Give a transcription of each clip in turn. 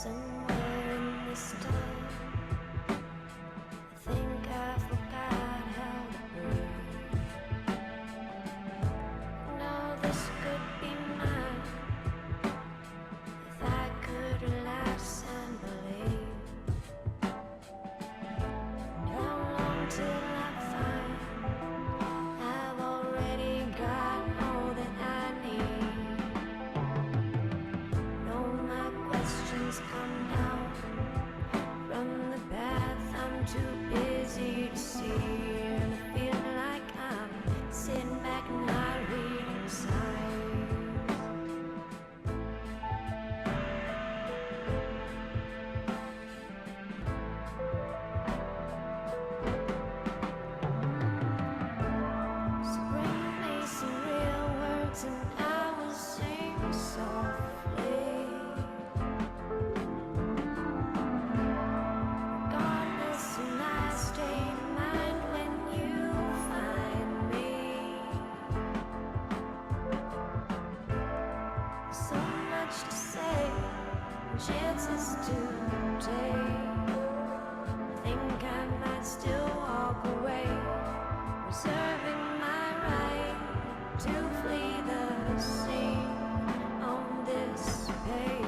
Somewhere in this time, I think I forgot how to breathe. No, this could be mine if I could relax and believe. And how long till I find I've already got all that I need? No, my questions come down from the path I'm too busy to see, and I feel like I'm sitting back not reading signs. So bring me some real words and I will sing softly. Regardless of my state of mind when you find me. So much to say, chances to take. I think I might still walk away, reserving my right to flee the scene on this page.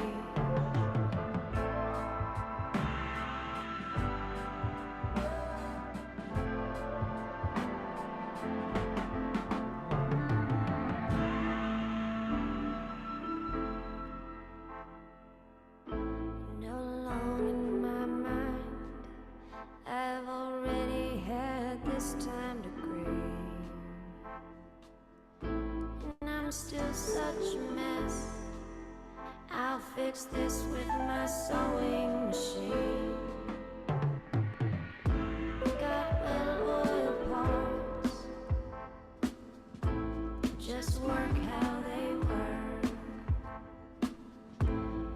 No alone in my mind, I've already had this time to grieve. And I'm still such a mess. I'll fix this with my sewing machine. Got well-oiled parts, just work how they work.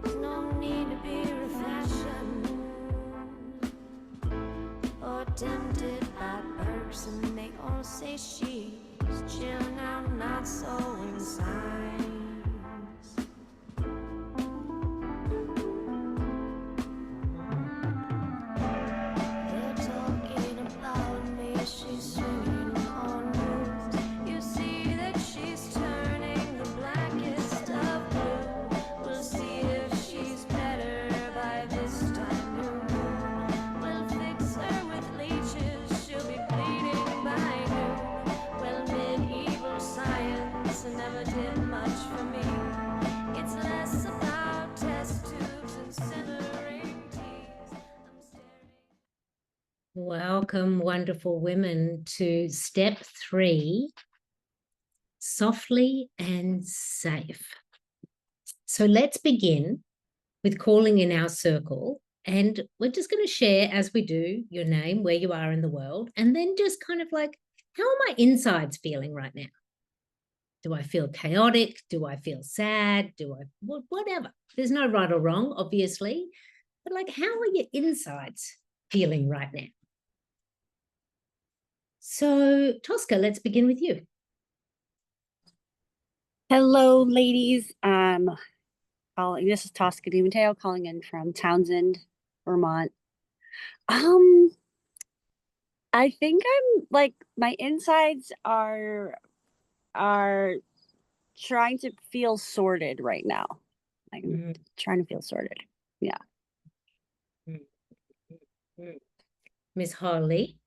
There's no need to be refashioned or tempted by perks, and they all say she's chilling out, not sewing signs. They're talking about me, she's swinging on moves. You see that she's turning the blackest of blue. We'll see if she's better by this time. New moon will fix her with leeches, she'll be bleeding by noon. Well, medieval science never did much for me. It's less about test tubes and simmering teas. I'm staring. Welcome, wonderful women, to step 3, softly and safe. So let's begin with calling in our circle, and we're just going to share, as we do, your name, where you are in the world, and then just kind of like, how are my insides feeling right now? Do I feel chaotic? Do I feel sad? Whatever. There's no right or wrong, obviously, but like, how are your insides feeling right now? So, Tosca, let's begin with you. Hello, ladies. This is Tosca Di Matteo calling in from Townsend, Vermont. I think I'm like my insides are trying to feel sorted right now. I'm trying to feel sorted. Yeah. Miss Holly.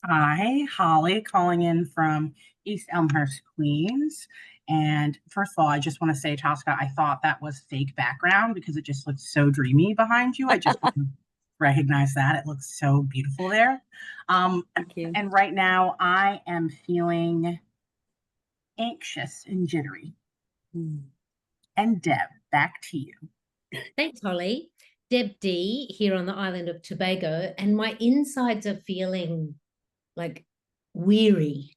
Hi, Holly, calling in from East Elmhurst, Queens. And first of all, I just want to say, Tosca, I thought that was fake background because it just looks so dreamy behind you. I just want to recognize that. It looks so beautiful there. Thank you. And right now I am feeling anxious and jittery. And Deb, back to you. Thanks, Holly. Deb D here on the island of Tobago, and my insides are feeling like weary,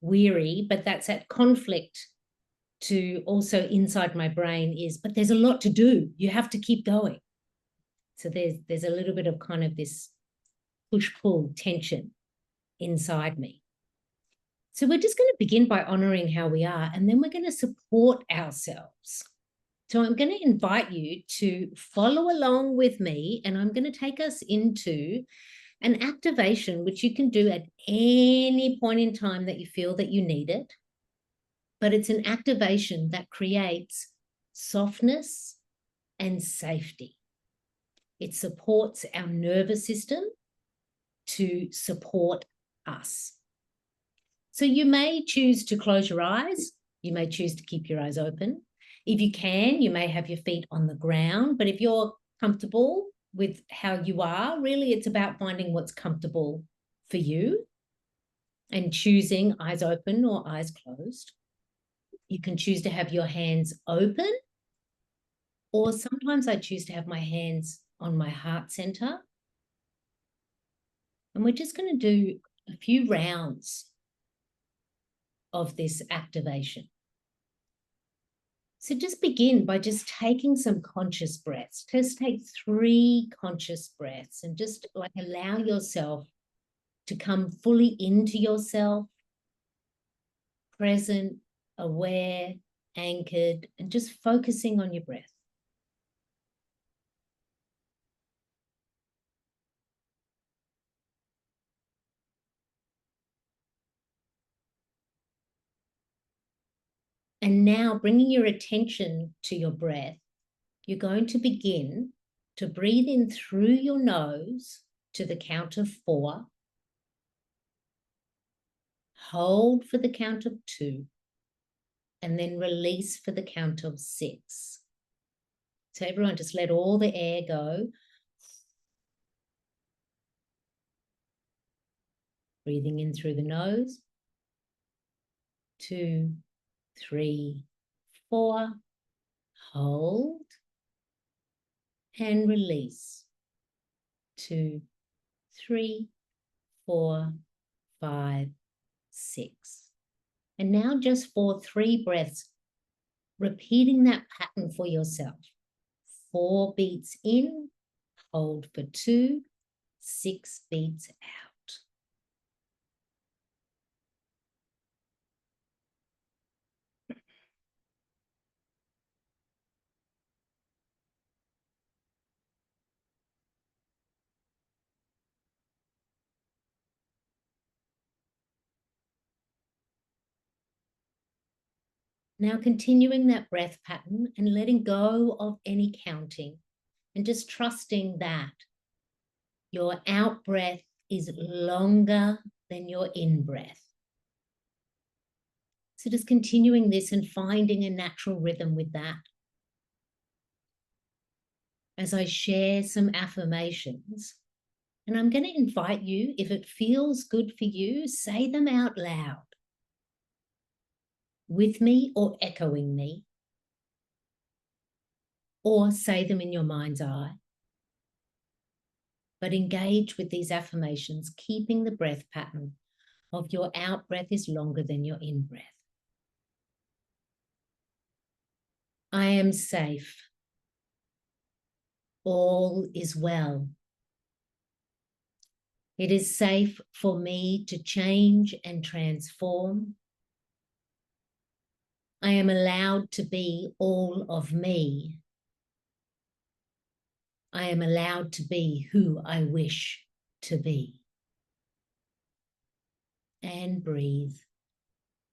but that's at conflict to also inside my brain is, but there's a lot to do. You have to keep going. So there's a little bit of kind of this push-pull tension inside me. So we're just going to begin by honoring how we are, and then we're going to support ourselves So I'm going to invite you to follow along with me, and I'm going to take us into an activation which you can do at any point in time that you feel that you need it. But it's an activation that creates softness and safety. It supports our nervous system to support us. So you may choose to close your eyes. You may choose to keep your eyes open. If you can, you may have your feet on the ground. But if you're comfortable with how you are, really it's about finding what's comfortable for you and choosing eyes open or eyes closed. You can choose to have your hands open, or sometimes I choose to have my hands on my heart center. And we're just going to do a few rounds of this activation. So just begin by just taking some conscious breaths. Just take 3 conscious breaths and just like allow yourself to come fully into yourself, present, aware, anchored, and just focusing on your breath. And now bringing your attention to your breath, you're going to begin to breathe in through your nose to the count of 4. Hold for the count of 2. And then release for the count of 6. So everyone just let all the air go. Breathing in through the nose. 2, 3, 4. Hold. And release. 2, 3, 4, 5, 6. And now just for 3 breaths, repeating that pattern for yourself. 4 beats in, hold for 2, 6 beats out. Now continuing that breath pattern and letting go of any counting and just trusting that your out breath is longer than your in breath. So just continuing this and finding a natural rhythm with that. As I share some affirmations, and I'm going to invite you, if it feels good for you, say them out loud with me or echoing me, or say them in your mind's eye. But engage with these affirmations, keeping the breath pattern of your out breath is longer than your in breath. I am safe. All is well. It is safe for me to change and transform. I am allowed to be all of me. I am allowed to be who I wish to be. And breathe.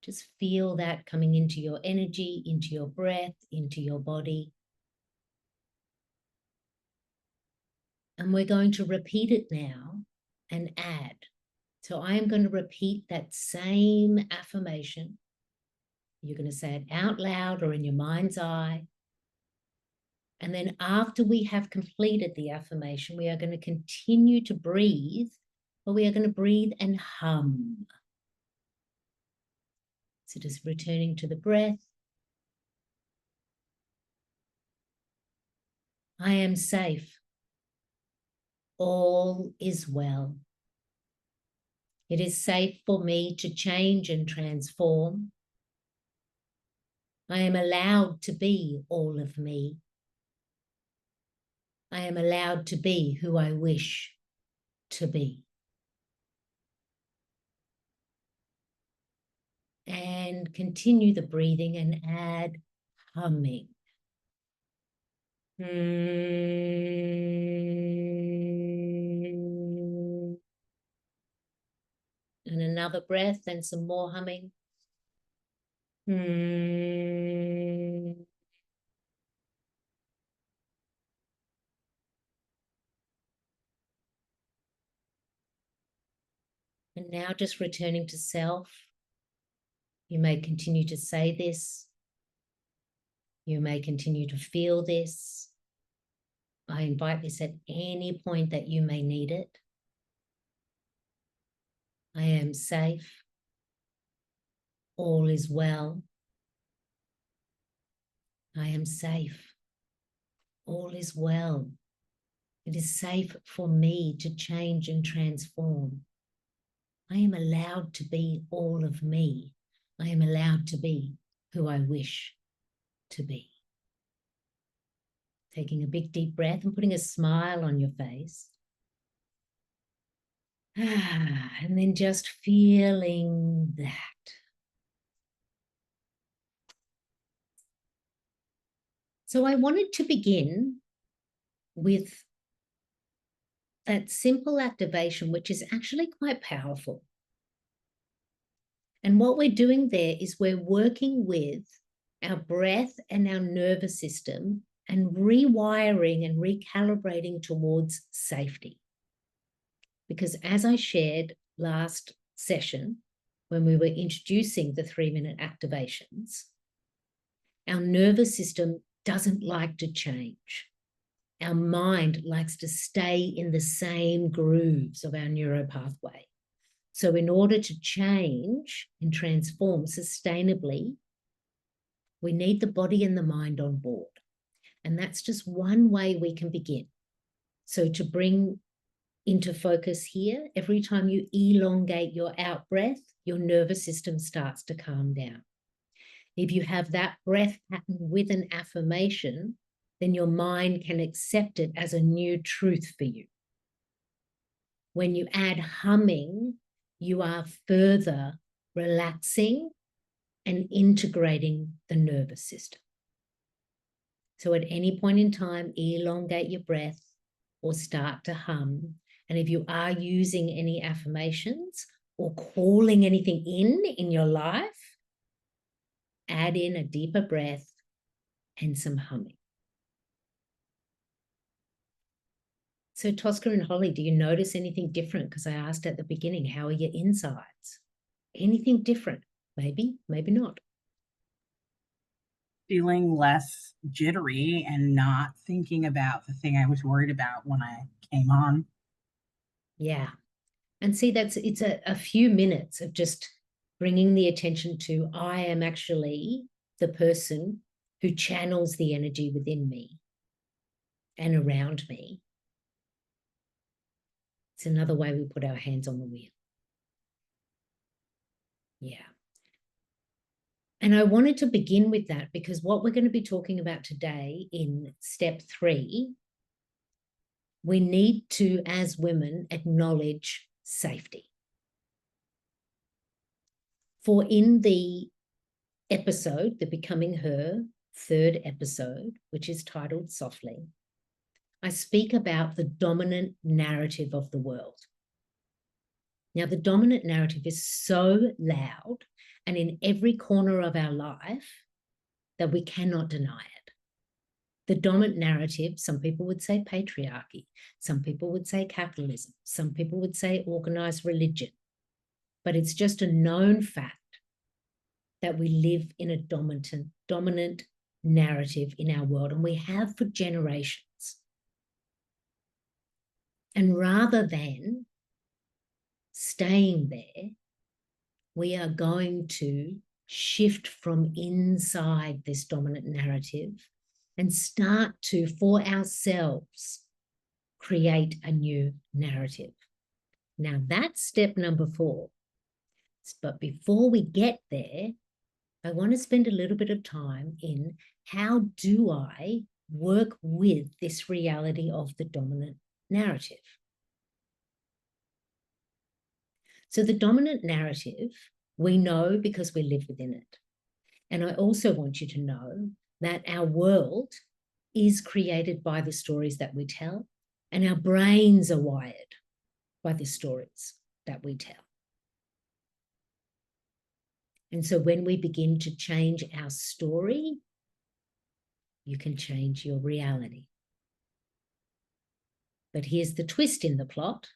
Just feel that coming into your energy, into your breath, into your body. And we're going to repeat it now and add. So I am going to repeat that same affirmation. You're going to say it out loud or in your mind's eye. And then after we have completed the affirmation, we are going to continue to breathe, but we are going to breathe and hum. So just returning to the breath. I am safe. All is well. It is safe for me to change and transform. I am allowed to be all of me. I am allowed to be who I wish to be. And continue the breathing and add humming. And another breath and some more humming. And now just returning to self. You may continue to say this. You may continue to feel this. I invite this at any point that you may need it. I am safe. All is well. I am safe. All is well. It is safe for me to change and transform. I am allowed to be all of me. I am allowed to be who I wish to be. Taking a big deep breath and putting a smile on your face. And then just feeling that. So I wanted to begin with that simple activation, which is actually quite powerful. And what we're doing there is we're working with our breath and our nervous system and rewiring and recalibrating towards safety. Because as I shared last session, when we were introducing the 3-minute activations, our nervous system doesn't like to change. Our mind likes to stay in the same grooves of our neuropathway. So in order to change and transform sustainably, we need the body and the mind on board. And that's just one way we can begin. So to bring into focus here, every time you elongate your out breath, your nervous system starts to calm down. If you have that breath pattern with an affirmation, then your mind can accept it as a new truth for you. When you add humming, you are further relaxing and integrating the nervous system. So at any point in time, elongate your breath or start to hum. And if you are using any affirmations or calling anything in your life, add in a deeper breath and some humming. So Tosca and Holly, do you notice anything different? Because I asked at the beginning, how are your insides? Anything different? Maybe, maybe not. Feeling less jittery and not thinking about the thing I was worried about when I came on. Yeah. And see, it's a few minutes of just bringing the attention to, I am actually the person who channels the energy within me and around me. It's another way we put our hands on the wheel. Yeah. And I wanted to begin with that because what we're going to be talking about today in step 3, we need to, as women, acknowledge safety. For in the episode, the Becoming Her 3rd episode, which is titled Softly, I speak about the dominant narrative of the world. Now, the dominant narrative is so loud and in every corner of our life that we cannot deny it. The dominant narrative, some people would say patriarchy, some people would say capitalism, some people would say organized religion, but it's just a known fact that we live in a dominant narrative in our world, and we have for generations. And rather than staying there, we are going to shift from inside this dominant narrative and start to, for ourselves, create a new narrative. Now, that's step number 4. But before we get there, I want to spend a little bit of time in how do I work with this reality of the dominant narrative. So the dominant narrative, we know because we live within it. And I also want you to know that our world is created by the stories that we tell, and our brains are wired by the stories that we tell. And so when we begin to change our story, you can change your reality. But here's the twist in the plot.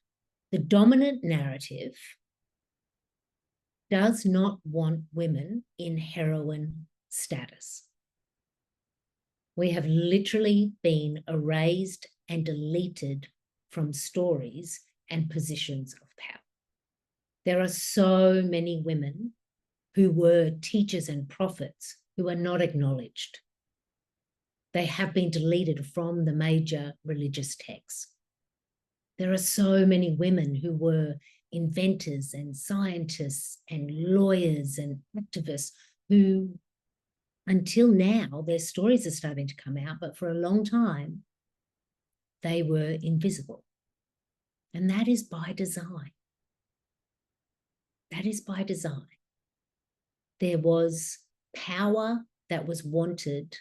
The dominant narrative does not want women in heroine status. We have literally been erased and deleted from stories and positions of power. There are so many women who were teachers and prophets who are not acknowledged. They have been deleted from the major religious texts. There are so many women who were inventors and scientists and lawyers and activists who, until now, their stories are starting to come out, but for a long time, they were invisible. And that is by design. That is by design. There was power that was wanted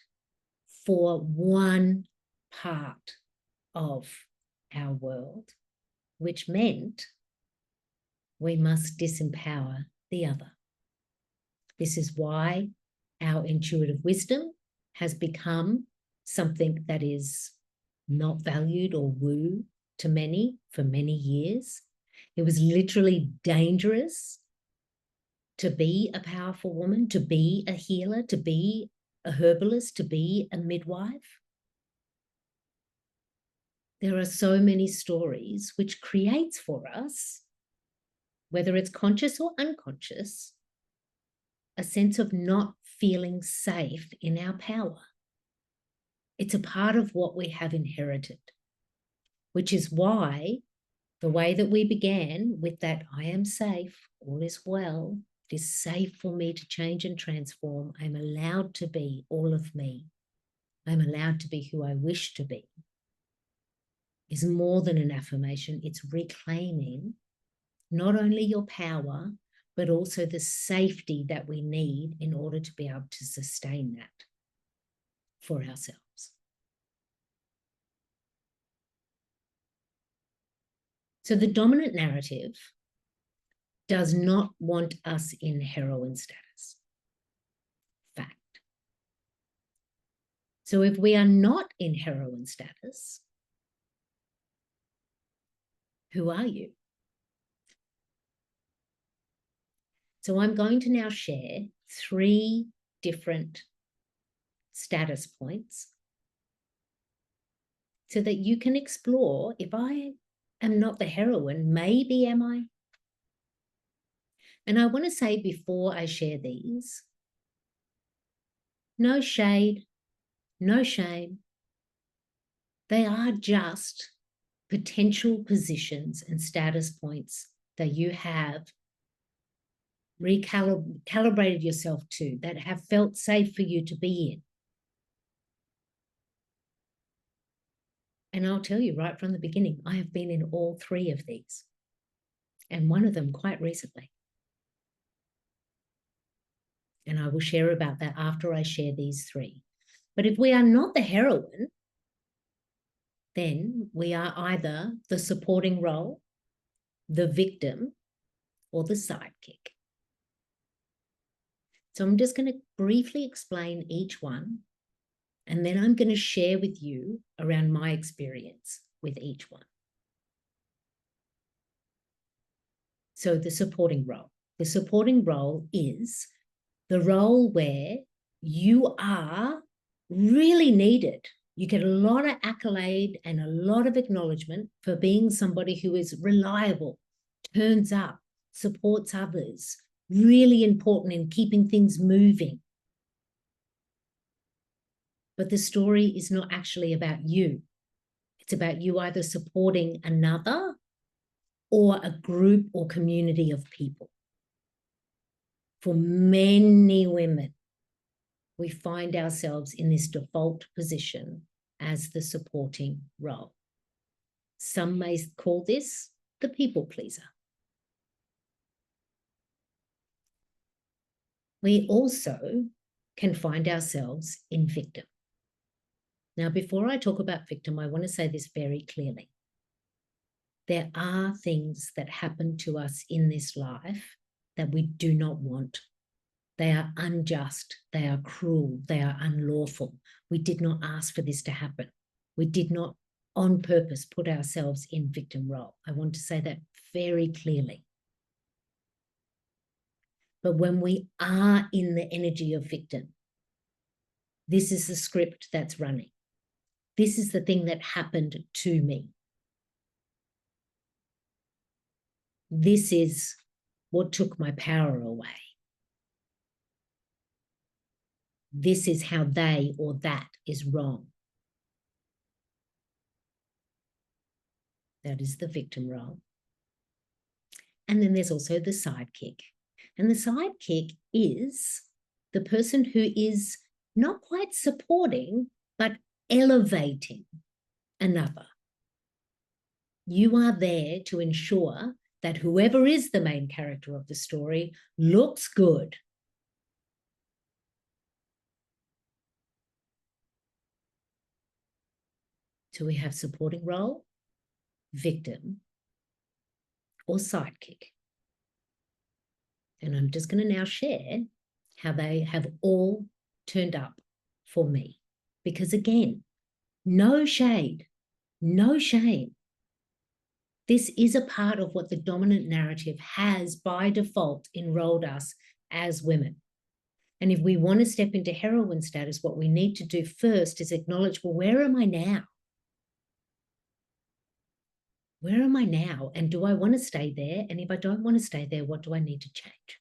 for one part of our world, which meant we must disempower the other. This is why our intuitive wisdom has become something that is not valued or woo to many for many years. It was literally dangerous to be a powerful woman, to be a healer, to be a herbalist, to be a midwife. There are so many stories which creates for us, whether it's conscious or unconscious, a sense of not feeling safe in our power. It's a part of what we have inherited, which is why the way that we began with that I am safe, all is well, it is safe for me to change and transform. I'm allowed to be all of me. I'm allowed to be who I wish to be, is more than an affirmation. It's reclaiming not only your power, but also the safety that we need in order to be able to sustain that for ourselves. So the dominant narrative does not want us in heroine status. Fact. So if we are not in heroine status, who are you? So I'm going to now share 3 different status points so that you can explore, if I am not the heroine, maybe am I? And I want to say before I share these, no shade, no shame. They are just potential positions and status points that you have recalibrated yourself to, that have felt safe for you to be in. And I'll tell you right from the beginning, I have been in all 3 of these, and one of them quite recently. And I will share about that after I share these 3. But if we are not the heroine, then we are either the supporting role, the victim, or the sidekick. So I'm just going to briefly explain each one, and then I'm going to share with you around my experience with each one. So the supporting role. The supporting role is the role where you are really needed. You get a lot of accolade and a lot of acknowledgement for being somebody who is reliable, turns up, supports others, really important in keeping things moving. But the story is not actually about you. It's about you either supporting another or a group or community of people. For many women, we find ourselves in this default position as the supporting role. Some may call this the people pleaser. We also can find ourselves in victim. Now, before I talk about victim, I want to say this very clearly. There are things that happen to us in this life that we do not want. They are unjust, they are cruel, they are unlawful. We did not ask for this to happen. We did not on purpose put ourselves in victim role. I want to say that very clearly. But when we are in the energy of victim, this is the script that's running. This is the thing that happened to me. This is what took my power away. This is how they or that is wrong. That is the victim role. And then there's also the sidekick. And the sidekick is the person who is not quite supporting, but elevating another. You are there to ensure that whoever is the main character of the story looks good. So we have supporting role, victim, or sidekick. And I'm just going to now share how they have all turned up for me. Because again, no shade, no shame. This is a part of what the dominant narrative has by default enrolled us as women. And if we want to step into heroine status, what we need to do first is acknowledge, well, where am I now? Where am I now? And do I want to stay there? And if I don't want to stay there, what do I need to change?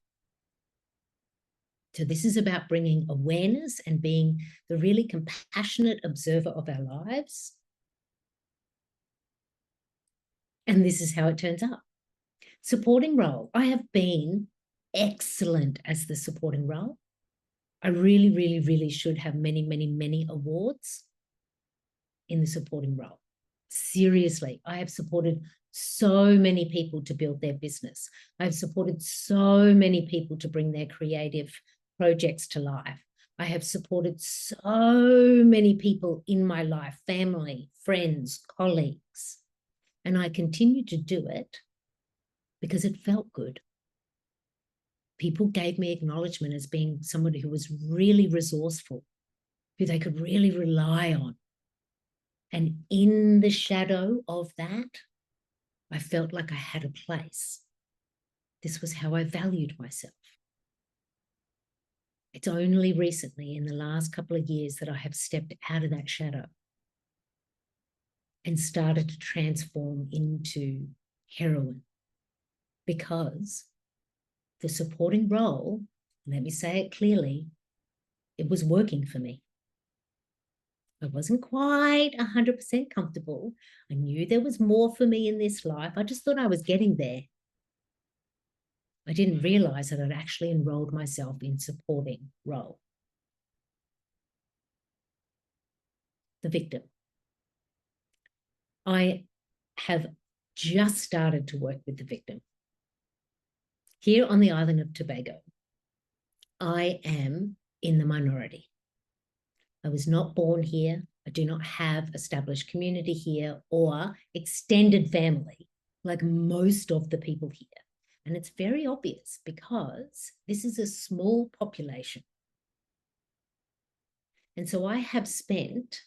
So this is about bringing awareness and being the really compassionate observer of our lives. And this is how it turns up. Supporting role. I have been excellent as the supporting role. I really, really, really should have many, many, many awards in the supporting role. Seriously, I have supported so many people to build their business. I've supported so many people to bring their creative projects to life. I have supported so many people in my life, family, friends, colleagues, and I continue to do it because it felt good. People gave me acknowledgement as being somebody who was really resourceful, who they could really rely on. And in the shadow of that, I felt like I had a place. This was how I valued myself. It's only recently, in the last couple of years, that I have stepped out of that shadow and started to transform into heroine, because the supporting role, let me say it clearly, it was working for me. I wasn't quite 100% comfortable. I knew there was more for me in this life. I just thought I was getting there. I didn't realize that I'd actually enrolled myself in supporting role. The victim. I have just started to work with the victim. Here on the island of Tobago, I am in the minority. I was not born here. I do not have established community here or extended family like most of the people here. And it's very obvious because this is a small population. And so I have spent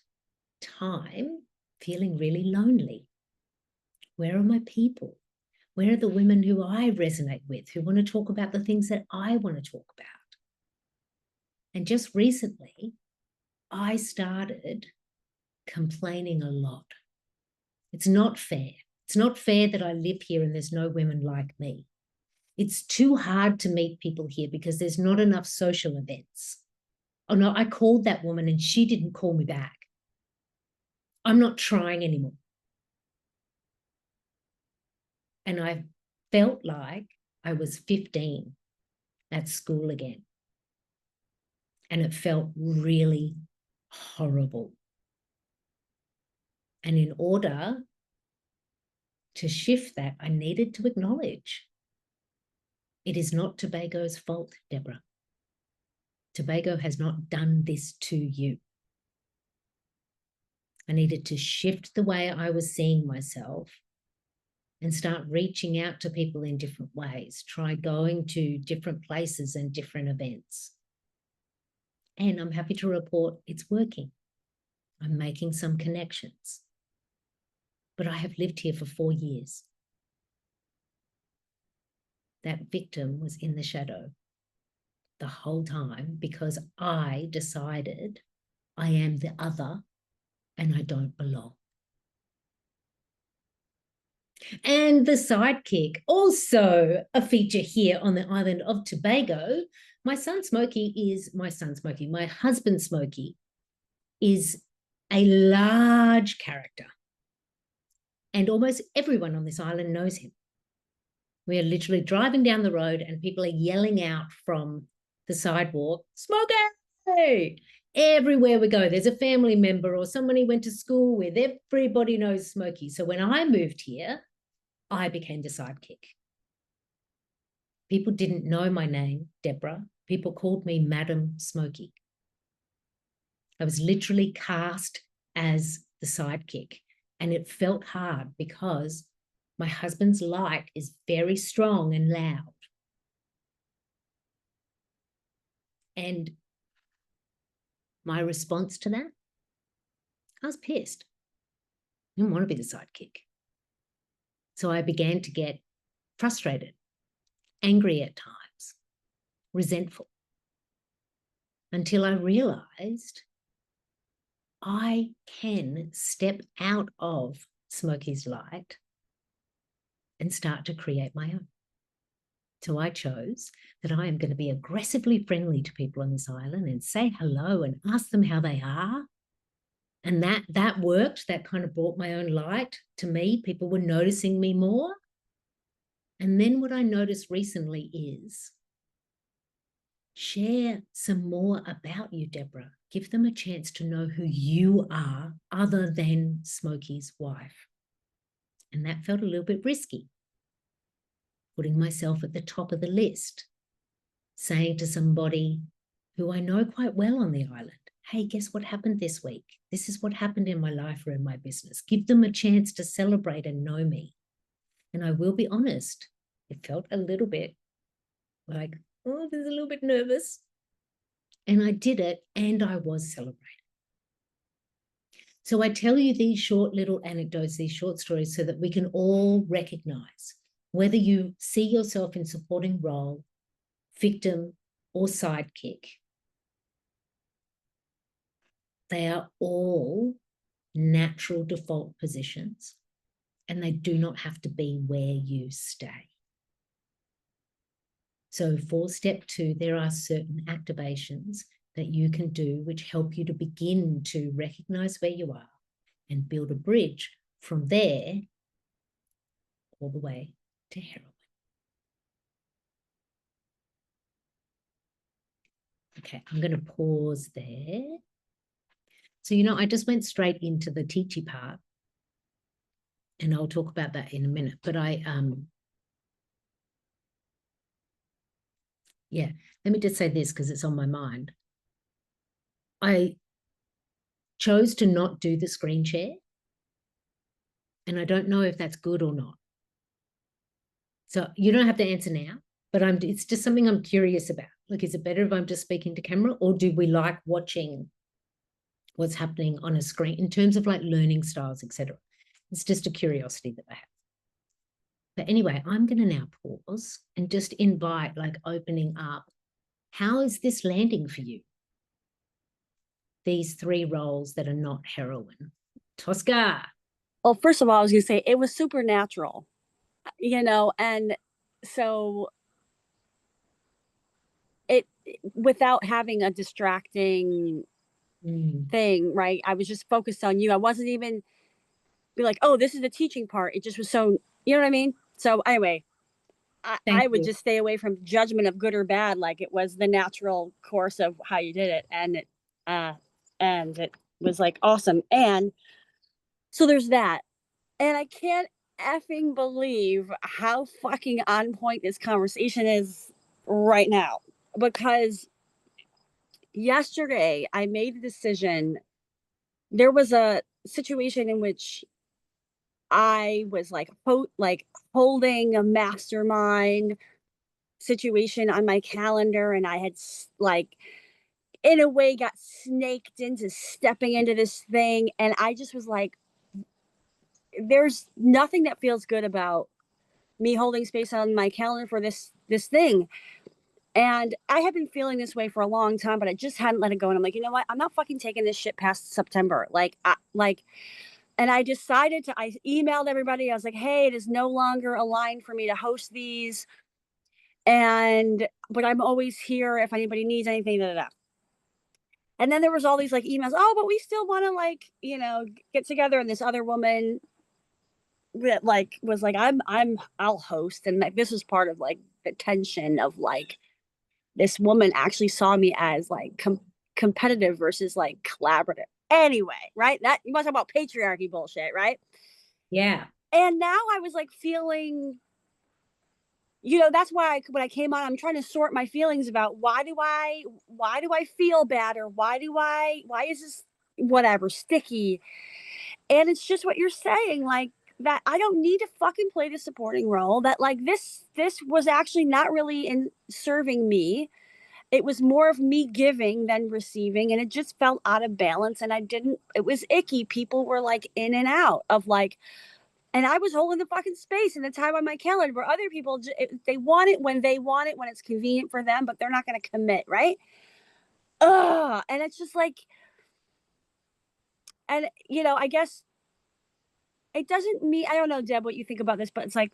time feeling really lonely. Where are my people? Where are the women who I resonate with, who want to talk about the things that I want to talk about? And just recently, I started complaining a lot. It's not fair. It's not fair that I live here and there's no women like me. It's too hard to meet people here because there's not enough social events. Oh no, I called that woman and she didn't call me back. I'm not trying anymore. And I felt like I was 15 at school again. And it felt really horrible. And in order to shift that, I needed to acknowledge it is not Tobago's fault, Deborah. Tobago has not done this to you. I needed to shift the way I was seeing myself and start reaching out to people in different ways, try going to different places and different events. And I'm happy to report it's working. I'm making some connections. But I have lived here for 4 years. That victim was in the shadow the whole time because I decided I am the other and I don't belong. And the sidekick, also a feature here on the island of Tobago. My husband Smokey is a large character. And almost everyone on this island knows him. We are literally driving down the road and people are yelling out from the sidewalk, Smokey! Everywhere we go, there's a family member or someone he went to school with. Everybody knows Smokey. So when I moved here, I became the sidekick. People didn't know my name, Deborah. People called me Madam Smokey. I was literally cast as the sidekick, and it felt hard because my husband's light is very strong and loud. And my response to that, I was pissed. I didn't want to be the sidekick. So I began to get frustrated, angry at times, resentful, until I realized I can step out of Smokey's light and start to create my own. So I chose that I am going to be aggressively friendly to people on this island and say hello and ask them how they are. And that worked. That kind of brought my own light to me. People were noticing me more. And then what I noticed recently is share some more about you, Deborah. Give them a chance to know who you are other than Smokey's wife. And that felt a little bit risky. Putting myself at the top of the list, saying to somebody who I know quite well on the island, hey, guess what happened this week? This is what happened in my life or in my business. Give them a chance to celebrate and know me. And I will be honest, it felt a little bit like, oh, I was a little bit nervous. And I did it and I was celebrating. So I tell you these short little anecdotes, these short stories, so that we can all recognize whether you see yourself in supporting role, victim, or sidekick. They are all natural default positions, and they do not have to be where you stay. So for step 2, there are certain activations that you can do which help you to begin to recognize where you are and build a bridge from there all the way to heroin. Okay, I'm going to pause there. So, I just went straight into the teachy part, and I'll talk about that in a minute. But let me just say this because it's on my mind. I chose to not do the screen share, and I don't know if that's good or not. So you don't have to answer now, but it's just something I'm curious about. Like, is it better if I'm just speaking to camera, or do we like watching what's happening on a screen in terms of like learning styles, etc.? It's just a curiosity that I have. But anyway, I'm going to now pause and just invite, like, opening up. How is this landing for you? These 3 roles that are not heroin. Tosca. Well, first of all, I was going to say it was supernatural, and so it, without having a distracting thing, right? I was just focused on you. I wasn't even be like, oh, this is the teaching part. It just was so, you know what I mean? So anyway, I would just stay away from judgment of good or bad. Like, it was the natural course of how you did it. And it was like awesome. And so there's that. And I can't effing believe how fucking on point this conversation is right now, because yesterday I made a decision. There was a situation in which I was like holding a mastermind situation on my calendar, and I had like in a way got snaked into stepping into this thing, and I just was like, there's nothing that feels good about me holding space on my calendar for this thing. And I had been feeling this way for a long time, but I just hadn't let it go. And I'm like, you know what? I'm not fucking taking this shit past September. And I decided I emailed everybody. I was like, hey, it is no longer aligned for me to host these. But I'm always here if anybody needs anything. Da, da, da. And then there was all these like emails. Oh, but we still want to like, get together. And this other woman that like was like, I'll host. And like, this was part of like the tension of like, this woman actually saw me as like competitive versus like collaborative. Anyway, right? That you must talk about patriarchy bullshit, right? Yeah. And now I was like feeling, that's why when I came on, I'm trying to sort my feelings about why do I feel bad, or why is this whatever sticky? And it's just what you're saying, like that I don't need to fucking play the supporting role, that like this was actually not really in serving me. It was more of me giving than receiving, and it just felt out of balance, and it was icky. People were like in and out of like, and I was holding the fucking space and the time on my calendar where other people, they want it when they want it, when it's convenient for them, but they're not going to commit, right? And it's just like, and I guess it doesn't mean, I don't know, Deb, what you think about this, but it's like,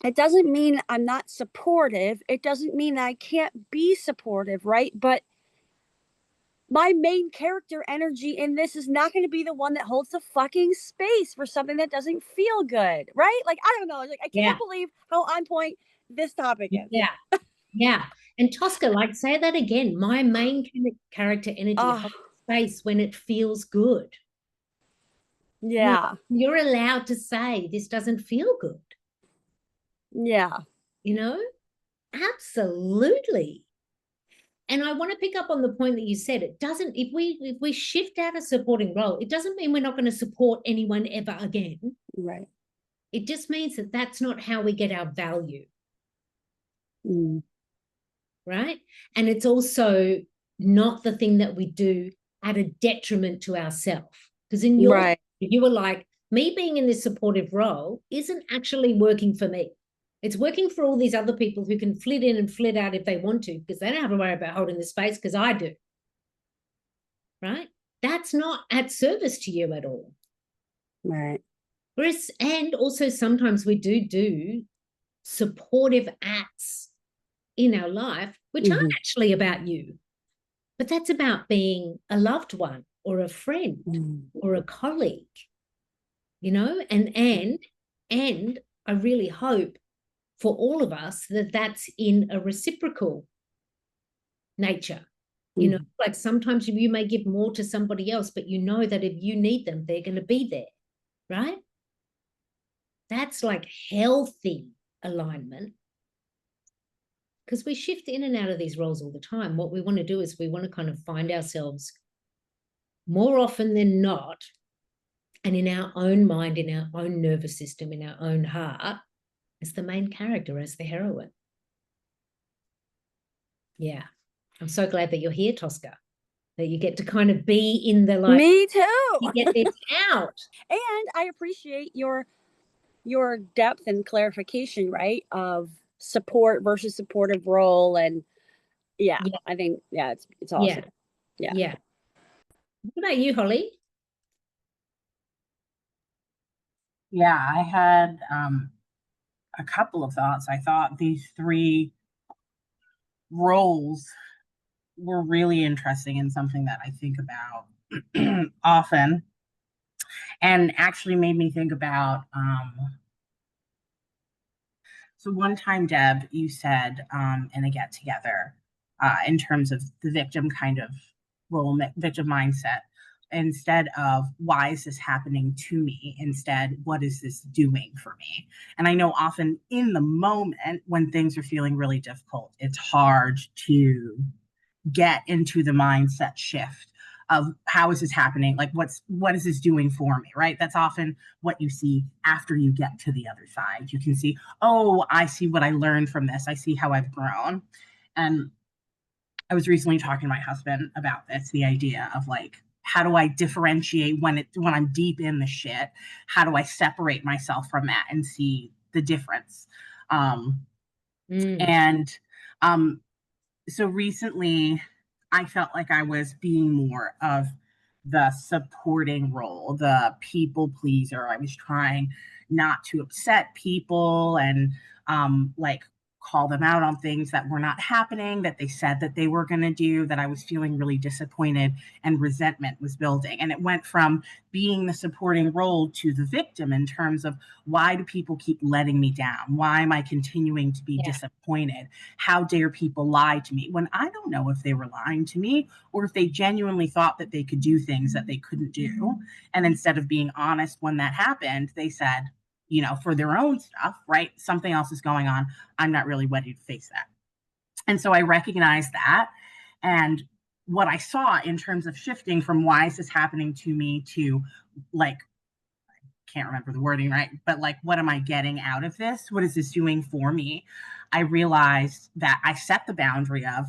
it doesn't mean I'm not supportive. It doesn't mean I can't be supportive, right? But my main character energy in this is not going to be the one that holds the fucking space for something that doesn't feel good, right? Like, I don't know. Like, I can't believe how on point this topic is. Yeah. Yeah. And Tosca, like, say that again. My main character energy holds space when it feels good. Yeah. You're allowed to say this doesn't feel good. Yeah. Absolutely. And I want to pick up on the point that you said. It doesn't, if we shift out a supporting role, it doesn't mean we're not going to support anyone ever again. Right. It just means that that's not how we get our value. Right? And it's also not the thing that we do at a detriment to ourselves. Because in your, you were like, me being in this supportive role isn't actually working for me. It's working for all these other people who can flit in and flit out if they want to, because they don't have to worry about holding the space, because I do. Right? That's not at service to you at all. Right. Whereas, and also sometimes we do supportive acts in our life, which aren't actually about you, but that's about being a loved one or a friend or a colleague, and I really hope for all of us that that's in a reciprocal nature. Like sometimes you may give more to somebody else, but you know that if you need them, they're going to be there, right? That's like healthy alignment, because we shift in and out of these roles all the time. What we want to do is we want to kind of find ourselves more often than not, and in our own mind, in our own nervous system, in our own heart, as the main character, as the heroine. Yeah. I'm so glad that you're here, Tosca, that you get to kind of be in the like. Me too. You get this out. And I appreciate your depth and clarification, right, of support versus supportive role. And I think it's awesome. Yeah. What about you, Holly? Yeah, I had a couple of thoughts. I thought these three roles were really interesting and something that I think about often, and actually made me think about so one time, Deb, you said in a get together in terms of the victim kind of role, victim mindset, instead of why is this happening to me, instead what is this doing for me? And I know often in the moment when things are feeling really difficult, it's hard to get into the mindset shift of how is this happening? Like, what is this doing for me? Right. That's often what you see after you get to the other side. You can see, oh, I see what I learned from this. I see how I've grown. And I was recently talking to my husband about this, the idea of like, how do I differentiate when I'm deep in the shit? How do I separate myself from that and see the difference? And so recently I felt like I was being more of the supporting role, the people pleaser. I was trying not to upset people and like call them out on things that were not happening, that they said that they were going to do, that I was feeling really disappointed, and resentment was building. And it went from being the supporting role to the victim in terms of, why do people keep letting me down? Why am I continuing to be disappointed? How dare people lie to me when I don't know if they were lying to me or if they genuinely thought that they could do things that they couldn't do. And instead of being honest when that happened, they said, you know, for their own stuff, right? Something else is going on. I'm not really ready to face that. And so I recognized that. And what I saw in terms of shifting from why is this happening to me to like, can't remember the wording, right? But like, what am I getting out of this? What is this doing for me? I realized that I set the boundary of,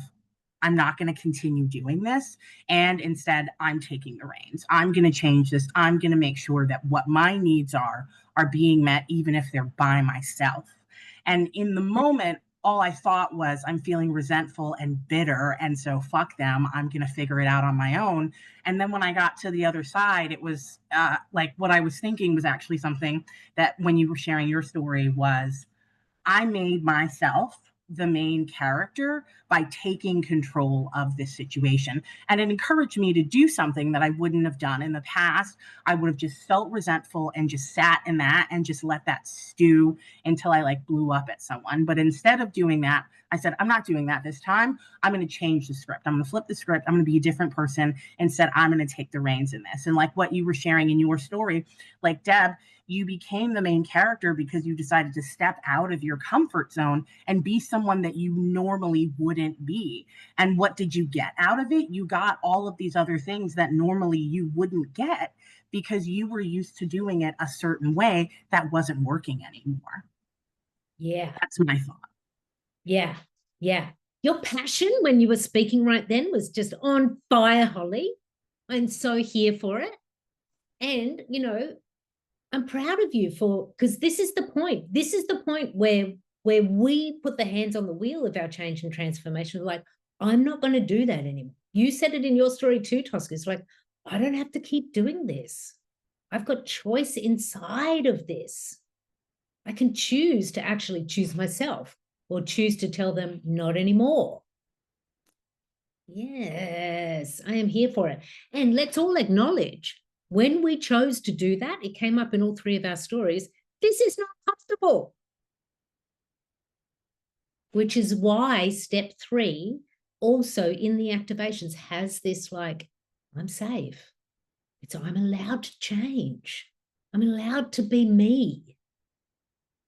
I'm not going to continue doing this. And instead, I'm taking the reins. I'm going to change this. I'm going to make sure that what my needs are being met, even if they're by myself. And in the moment, all I thought was, I'm feeling resentful and bitter. And so fuck them. I'm going to figure it out on my own. And then when I got to the other side, it was like what I was thinking was actually something that when you were sharing your story was, I made myself the main character by taking control of this situation. And it encouraged me to do something that I wouldn't have done in the past. I would have just felt resentful and just sat in that and just let that stew until I like blew up at someone. But instead of doing that, I said, I'm not doing that this time. I'm going to change the script. I'm going to flip the script. I'm going to be a different person. Instead, I'm going to take the reins in this. And like what you were sharing in your story, like Deb, you became the main character because you decided to step out of your comfort zone and be someone that you normally wouldn't be. And what did you get out of it? You got all of these other things that normally you wouldn't get because you were used to doing it a certain way that wasn't working anymore. Yeah. That's my thought. Yeah. Yeah. Your passion when you were speaking right then was just on fire, Holly. I'm so here for it. And, you know, I'm proud of you for, because this is the point. This is the point where we put the hands on the wheel of our change and transformation. Like, I'm not going to do that anymore. You said it in your story too, Tosca. It's like, I don't have to keep doing this. I've got choice inside of this. I can choose to actually choose myself or choose to tell them not anymore. Yes, I am here for it. And let's all acknowledge, when we chose to do that, it came up in all three of our stories, this is not comfortable. Which is why step 3 also in the activations has this like, I'm safe. It's I'm allowed to change. I'm allowed to be me.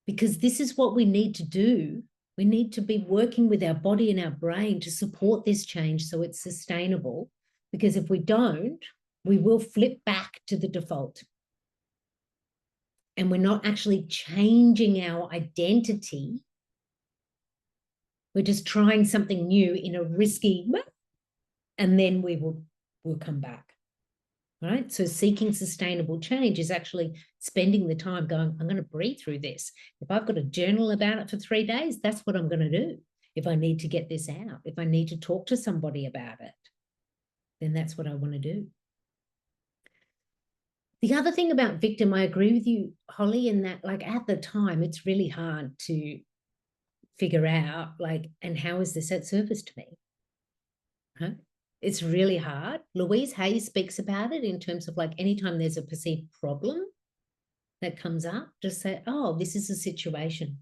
Because this is what we need to do. We need to be working with our body and our brain to support this change so it's sustainable. Because if we don't, we will flip back to the default. And we're not actually changing our identity. We're just trying something new in a risky, and then we'll come back. Right? So seeking sustainable change is actually spending the time going, I'm going to breathe through this. If I've got to journal about it for 3 days, that's what I'm going to do. If I need to get this out, if I need to talk to somebody about it, then that's what I want to do. The other thing about victim, I agree with you, Holly, in that like at the time, it's really hard to figure out like, and how is this at surface to me? Huh? It's really hard. Louise Hay speaks about it in terms of like anytime there's a perceived problem that comes up, just say, oh, this is a situation.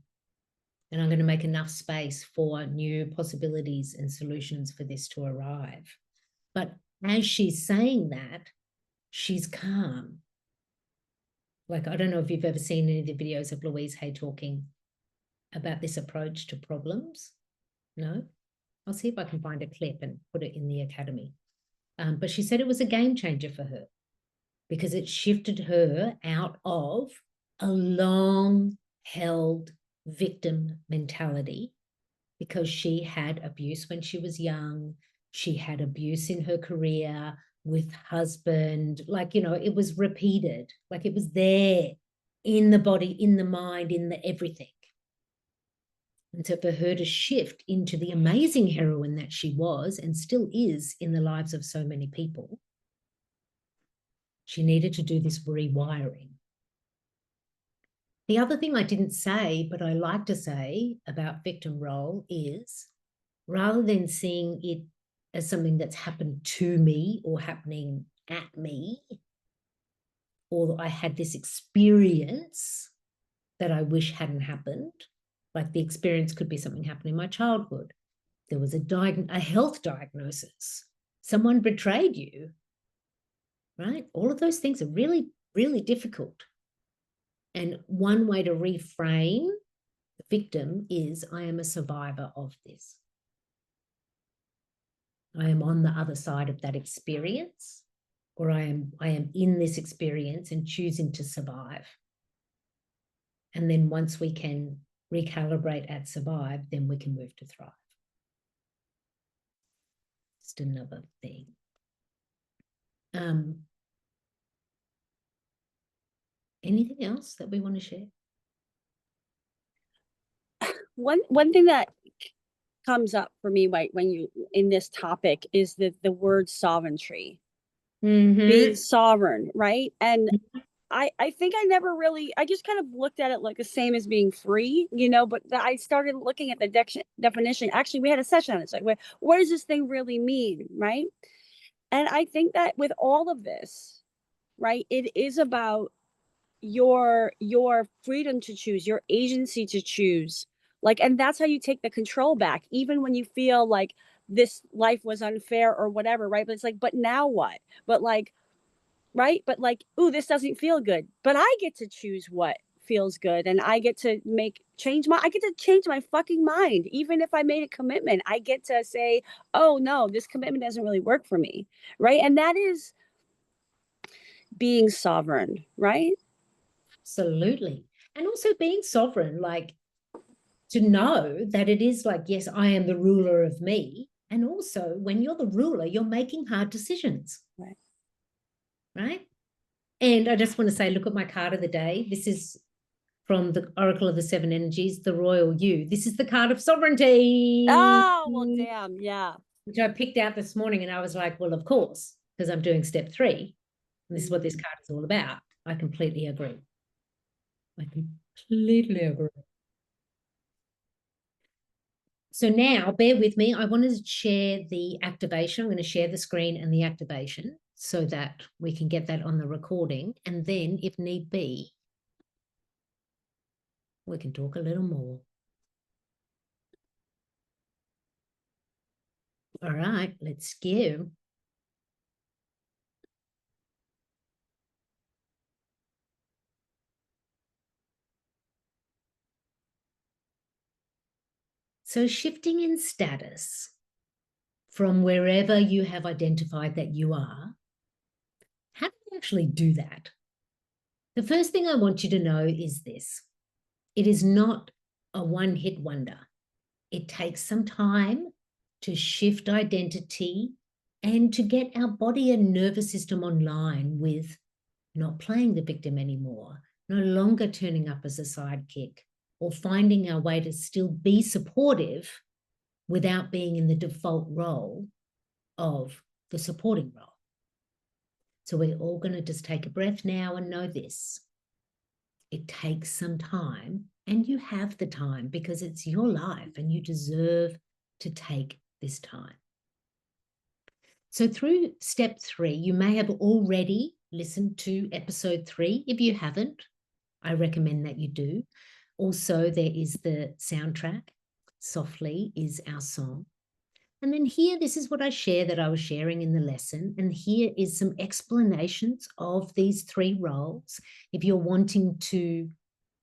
And I'm going to make enough space for new possibilities and solutions for this to arrive. But as she's saying that, she's calm. Like, I don't know if you've ever seen any of the videos of Louise Hay talking about this approach to problems. No? I'll see if I can find a clip and put it in the academy. But she said it was a game changer for her because it shifted her out of a long-held victim mentality, because she had abuse when she was young. She had abuse in her career with husband. Like, you know, it was repeated. Like, it was there in the body, in the mind, in the everything. And so for her to shift into the amazing heroine that she was and still is in the lives of so many people, she needed to do this rewiring. The other thing I didn't say, but I like to say about victim role is, rather than seeing it as something that's happened to me or happening at me, or I had this experience that I wish hadn't happened, like the experience could be something happened in my childhood. There was a health diagnosis. Someone betrayed you, right? All of those things are really, really difficult. And one way to reframe the victim is, I am a survivor of this. I am on the other side of that experience, or I am in this experience and choosing to survive. And then once we can recalibrate at survive, then we can move to thrive. Just another thing. Anything else that we want to share? One thing that comes up for me when you in this topic is the word sovereignty. Being sovereign, right? And I think I never really, I just kind of looked at it like the same as being free, you know, but I started looking at the definition. Actually, we had a session on it. It's like, what does this thing really mean, right? And I think that with all of this, right, it is about your freedom to choose, your agency to choose. Like, and that's how you take the control back, even when you feel like this life was unfair or whatever, right? But it's like, but now what? But like, right? But like, ooh, this doesn't feel good. But I get to choose what feels good, and I get to I get to change my fucking mind. Even if I made a commitment, I get to say, oh no, this commitment doesn't really work for me, right? And that is being sovereign, right? Absolutely. And also being sovereign, like, to know that it is like, yes, I am the ruler of me. And also, when you're the ruler, you're making hard decisions. Right. Right? And I just want to say, look at my card of the day. This is from the Oracle of the Seven Energies, the Royal You. This is the card of sovereignty. Oh, well, damn. Yeah. Which I picked out this morning, and I was like, well, of course, because I'm doing step 3. And this is what this card is all about. I completely agree. I completely agree. So now, bear with me. I wanted to share the activation. I'm going to share the screen and the activation so that we can get that on the recording. And then, if need be, we can talk a little more. All right, let's go. So shifting in status from wherever you have identified that you are, how do you actually do that? The first thing I want you to know is this. It is not a one-hit wonder. It takes some time to shift identity and to get our body and nervous system online with not playing the victim anymore, no longer turning up as a sidekick, or finding our way to still be supportive without being in the default role of the supporting role. So we're all going to just take a breath now and know this. It takes some time, and you have the time because it's your life and you deserve to take this time. So through step 3, you may have already listened to episode 3. If you haven't, I recommend that you do. Also, there is the soundtrack. Softly is our song. And then here, this is what I share that I was sharing in the lesson. And here is some explanations of these 3 roles. If you're wanting to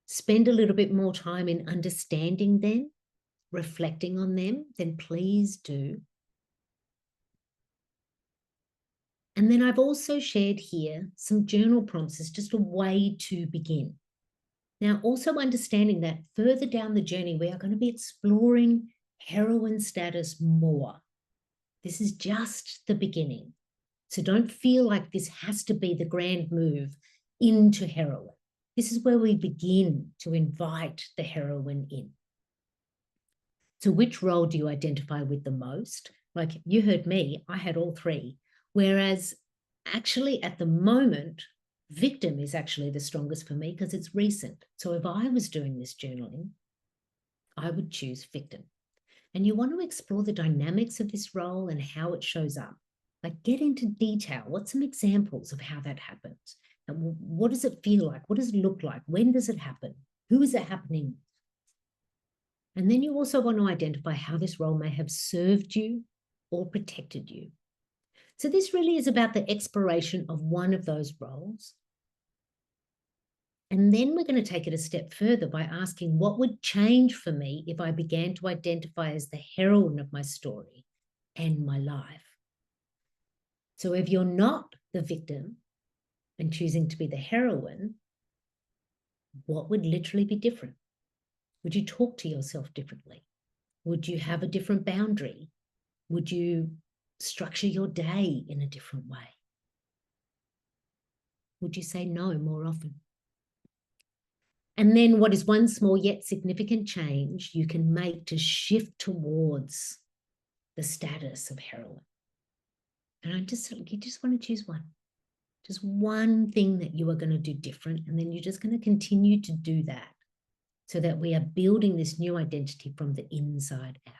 spend a little bit more time in understanding them, reflecting on them, then please do. And then I've also shared here some journal prompts as just a way to begin. Now, also understanding that further down the journey, we are going to be exploring heroine status more. This is just the beginning. So don't feel like this has to be the grand move into heroine. This is where we begin to invite the heroine in. So which role do you identify with the most? Like you heard me, I had all three. Whereas actually at the moment, victim is actually the strongest for me because it's recent. So if I was doing this journaling, I would choose victim. And you want to explore the dynamics of this role and how it shows up. Like get into detail. What's some examples of how that happens? And what does it feel like? What does it look like? When does it happen? Who is it happening with? And then you also want to identify how this role may have served you or protected you. So this really is about the exploration of one of those roles. And then we're going to take it a step further by asking what would change for me if I began to identify as the heroine of my story and my life. So if you're not the victim and choosing to be the heroine, what would literally be different? Would you talk to yourself differently? Would you have a different boundary? Would you structure your day in a different way? Would you say no more often? And then what is one small yet significant change you can make to shift towards the status of heroine? And you just want to choose one. Just one thing that you are going to do different. And then you're just going to continue to do that so that we are building this new identity from the inside out.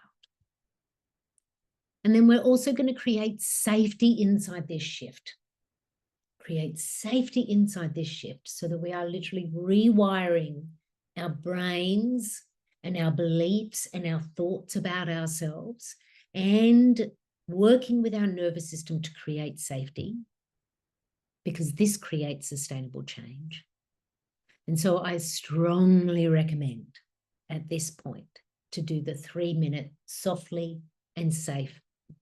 And then we're also going to create safety inside this shift. Create safety inside this shift so that we are literally rewiring our brains and our beliefs and our thoughts about ourselves and working with our nervous system to create safety, because this creates sustainable change. And so I strongly recommend at this point to do the 3-minute softly and safe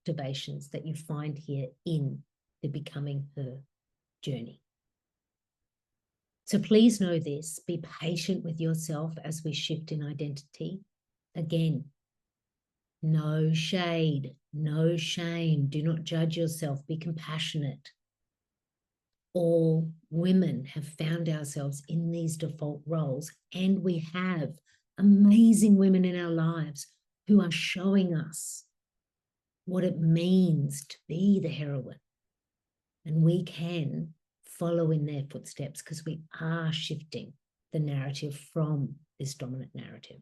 activations that you find here in the Becoming Her journey. So please know this, be patient with yourself as we shift in identity. Again, no shade, no shame, do not judge yourself, be compassionate. All women have found ourselves in these default roles, and we have amazing women in our lives who are showing us what it means to be the heroine. And we can follow in their footsteps because we are shifting the narrative from this dominant narrative.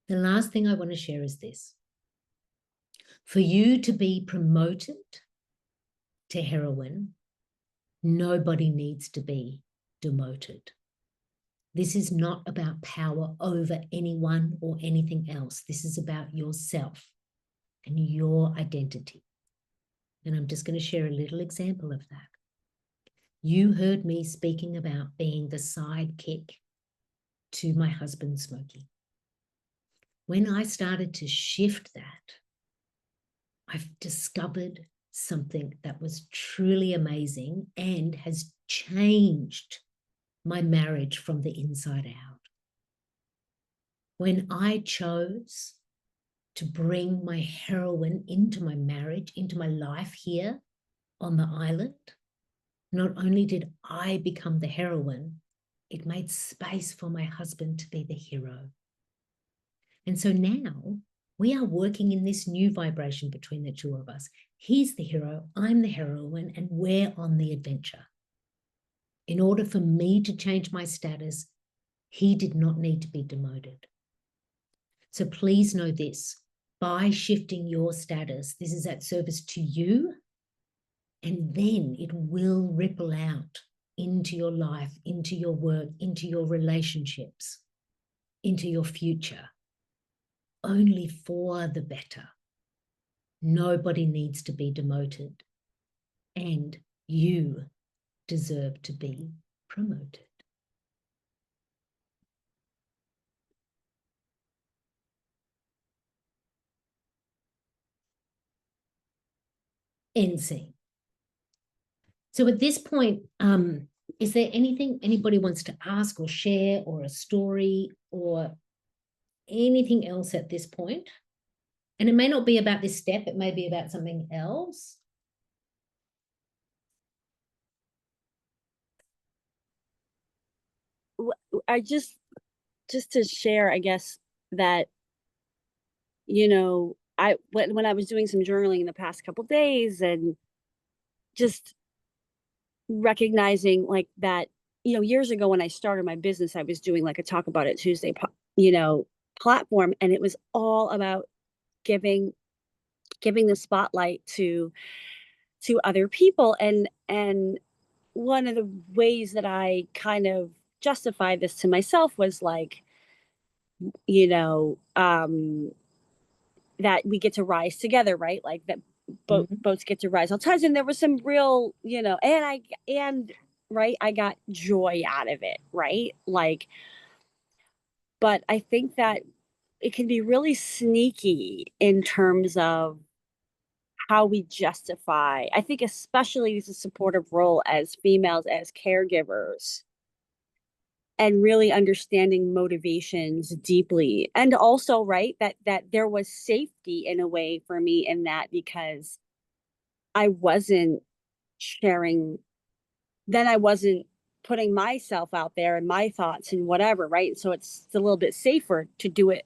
The last thing I want to share is this. For you to be promoted to heroine, nobody needs to be demoted. This is not about power over anyone or anything else. This is about yourself and your identity. And I'm just going to share a little example of that. You heard me speaking about being the sidekick to my husband, Smokey. When I started to shift that, I've discovered something that was truly amazing and has changed my marriage from the inside out. When I chose to bring my heroine into my marriage, into my life here on the island, not only did I become the heroine, it made space for my husband to be the hero. And so now we are working in this new vibration between the two of us. He's the hero, I'm the heroine, and we're on the adventure. In order for me to change my status, he did not need to be demoted. So please know this, by shifting your status, this is at service to you, and then it will ripple out into your life, into your work, into your relationships, into your future, only for the better. Nobody needs to be demoted, and you deserve to be promoted. End scene. So at this point, is there anything anybody wants to ask or share, or a story or anything else at this point? And it may not be about this step, it may be about something else. I just to share, I guess, that, when I was doing some journaling in the past couple days, and just recognizing like that, years ago when I started my business, I was doing like a Talk About It Tuesday, platform, and it was all about giving the spotlight to other people, and one of the ways that I kind of justified this to myself was like, you know, that we get to rise together, right? Like that boats get to rise all times. And there was some real, and right, I got joy out of it, right? Like, but I think that it can be really sneaky in terms of how we justify. I think especially the supportive role as females, as caregivers, and really understanding motivations deeply. And also, right, that there was safety in a way for me in that, because I wasn't sharing, then I wasn't putting myself out there and my thoughts and whatever, right? So it's a little bit safer to do it,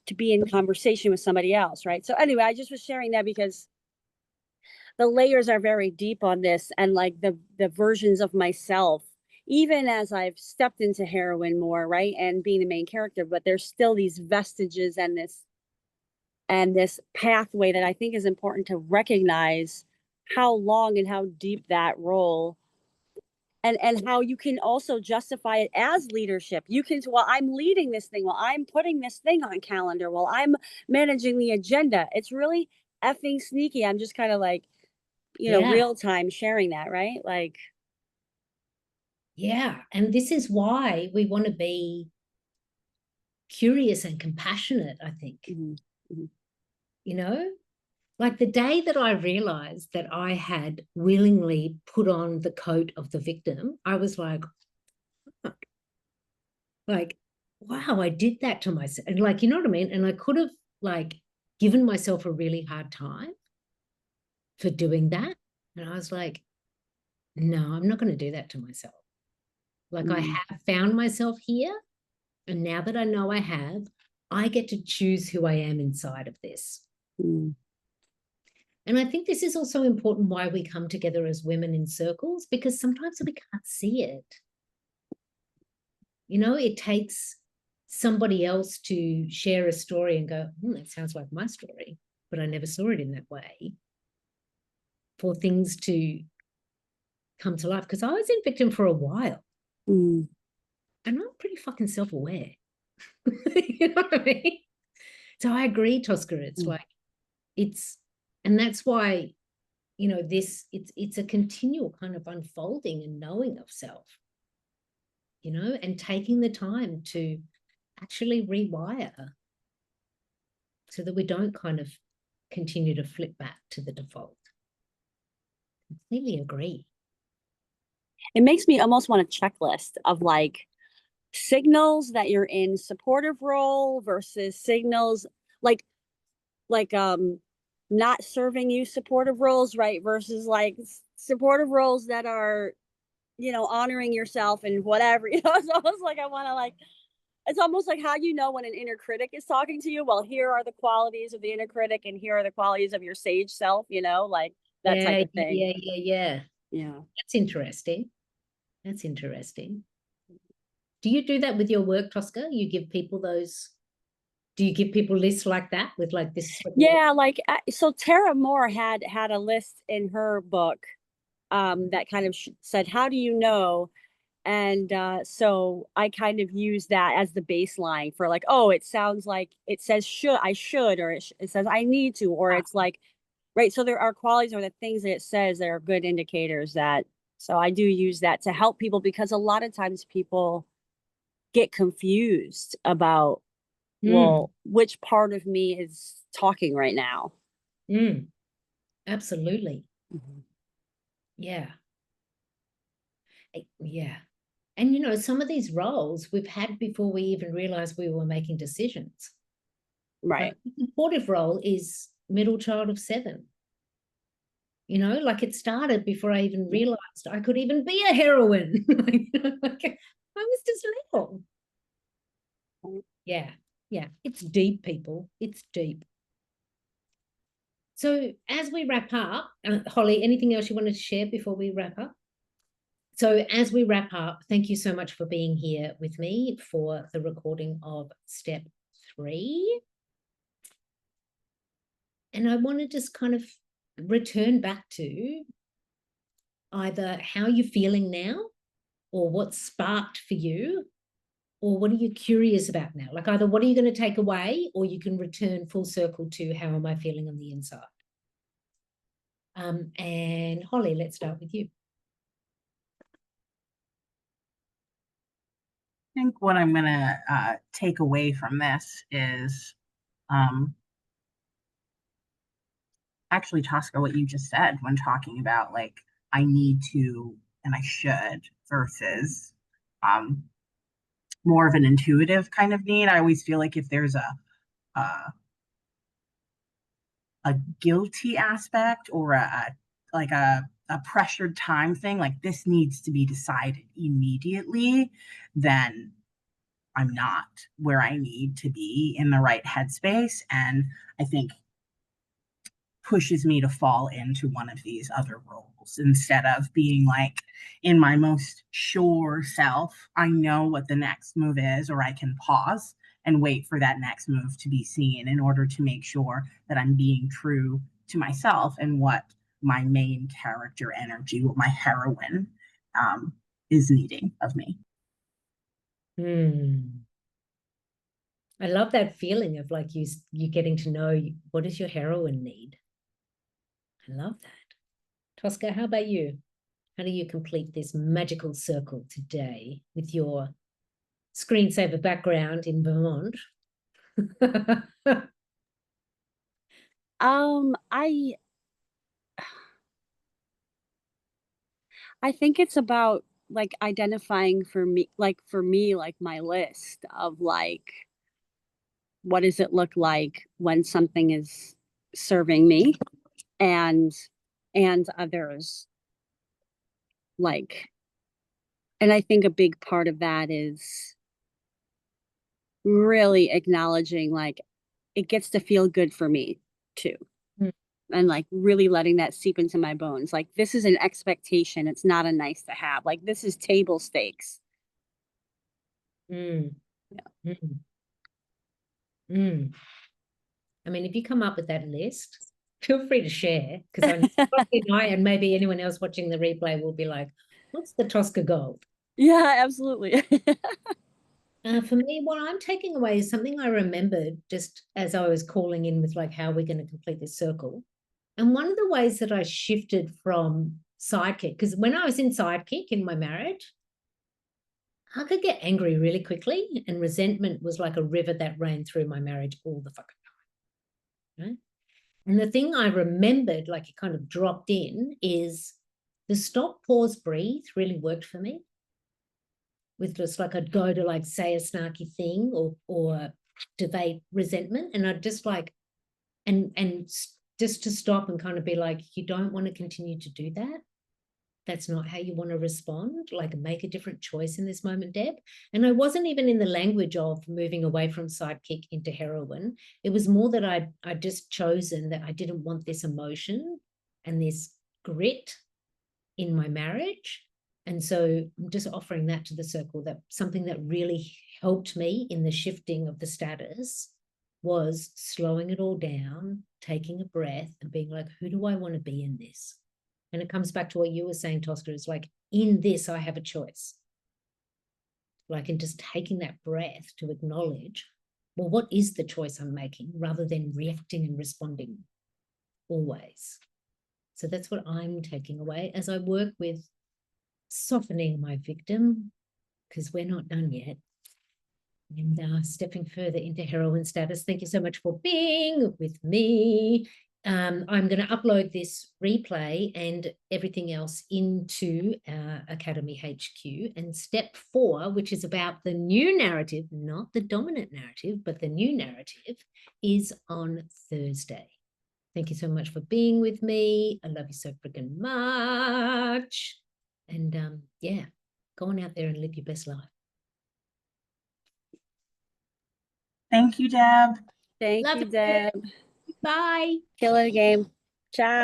to be in conversation with somebody else, right? So anyway, I just was sharing that because the layers are very deep on this, and like the versions of myself, even as I've stepped into heroine more, right, and being the main character, but there's still these vestiges and this pathway that I think is important to recognize how long and how deep that role, and how you can also justify it as leadership. You can, well, I'm leading this thing, well, I'm putting this thing on calendar, well, I'm managing the agenda. It's really effing sneaky. I'm just kind of like, Yeah. real time sharing that, right? Like, yeah. And this is why we want to be curious and compassionate, I think. You know, like the day that I realized that I had willingly put on the coat of the victim, I was like, wow, I did that to myself. And like, you know what I mean? And I could have like given myself a really hard time for doing that. And I was like, no, I'm not going to do that to myself. Like I have found myself here. And now that I know I have, I get to choose who I am inside of this. And I think this is also important why we come together as women in circles, because sometimes we can't see it. It takes somebody else to share a story and go, that sounds like my story, but I never saw it in that way, for things to come to life. Because I was in victim for a while. And I'm pretty fucking self-aware. You know what I mean? So I agree, Tosca. It's like, and that's why, it's a continual kind of unfolding and knowing of self, and taking the time to actually rewire so that we don't kind of continue to flip back to the default. Completely agree. It makes me almost want a checklist of like signals that you're in supportive role versus signals like not serving you supportive roles, right, versus like supportive roles that are, honoring yourself and whatever. It's almost like I want to like, it's almost like how when an inner critic is talking to you, well, here are the qualities of the inner critic and here are the qualities of your sage self, like that type of thing. Yeah. That's interesting. Do you do that with your work, Tosca? You give people do you give people lists like that with like this? Yeah, like so Tara Moore had a list in her book that kind of said, how do you know? And so I kind of use that as the baseline for like, oh, it sounds like it says I should, or it says I need to, or it's like, right. So there are qualities or the things that it says that are good indicators that, so I do use that to help people, because a lot of times people get confused about, well, which part of me is talking right now? Absolutely. Mhm. Yeah. Yeah. And, you know, some of these roles we've had before we even realized we were making decisions. Right. Like the supportive role is middle child of 7. You know, like it started before I even realized I could even be a heroine. Like, I was just little. Yeah. Yeah. It's deep, people. It's deep. So as we wrap up, Holly, anything else you wanted to share before we wrap up? So as we wrap up, thank you so much for being here with me for the recording of step 3. And I want to just kind of return back to either how you're feeling now, or what sparked for you, or what are you curious about now? Like either what are you going to take away, or you can return full circle to how am I feeling on the inside? And Holly, let's start with you. I think what I'm going to take away from this is actually, Tosca, what you just said when talking about like, I need to and I should versus more of an intuitive kind of need. I always feel like if there's a guilty aspect or like a pressured time thing, like this needs to be decided immediately, then I'm not where I need to be in the right headspace. And I think pushes me to fall into one of these other roles instead of being like in my most sure self. I know what the next move is, or I can pause and wait for that next move to be seen in order to make sure that I'm being true to myself and what my main character energy, what my heroine is needing of me. I love that feeling of like you getting to know what does your heroine need. I love that. Tosca, how about you? How do you complete this magical circle today with your screensaver background in Vermont? I think it's about like identifying for me, like my list of like, what does it look like when something is serving me and others, like, and I think a big part of that is really acknowledging like it gets to feel good for me too. Mm. And like really letting that seep into my bones. Like this is an expectation. It's not a nice to have. Like this is table stakes. Mm. Mm. Mm. I mean, if you come up with that list, feel free to share, because I know I and maybe anyone else watching the replay will be like, what's the Tosca gold? Yeah, absolutely. For me, what I'm taking away is something I remembered just as I was calling in with like how we're going to complete this circle. And one of the ways that I shifted from sidekick, because when I was in sidekick in my marriage, I could get angry really quickly, and resentment was like a river that ran through my marriage all the fucking time. Right? And the thing I remembered, like it kind of dropped in, is the stop, pause, breathe really worked for me. With just like I'd go to like say a snarky thing or activate resentment, and I'd just like and just to stop and kind of be like, you don't want to continue to do that. That's not how you want to respond. Like make a different choice in this moment, Deb. And I wasn't even in the language of moving away from sidekick into heroine. It was more that I'd just chosen that I didn't want this emotion and this grit in my marriage. And so I'm just offering that to the circle, that something that really helped me in the shifting of the status was slowing it all down, taking a breath and being like, who do I want to be in this? And it comes back to what you were saying, Tosca, is like, in this, I have a choice. Like, and just taking that breath to acknowledge, well, what is the choice I'm making, rather than reacting and responding always. So that's what I'm taking away as I work with softening my victim, because we're not done yet, and stepping further into heroine status. Thank you so much for being with me I'm going to upload this replay and everything else into Academy HQ. And step 4, which is about the new narrative, not the dominant narrative, but the new narrative, is on Thursday. Thank you so much for being with me. I love you so freaking much. And yeah, go on out there and live your best life. Thank you, Deb. Thank Love you, you. Deb. Bye. Killer game. Ciao.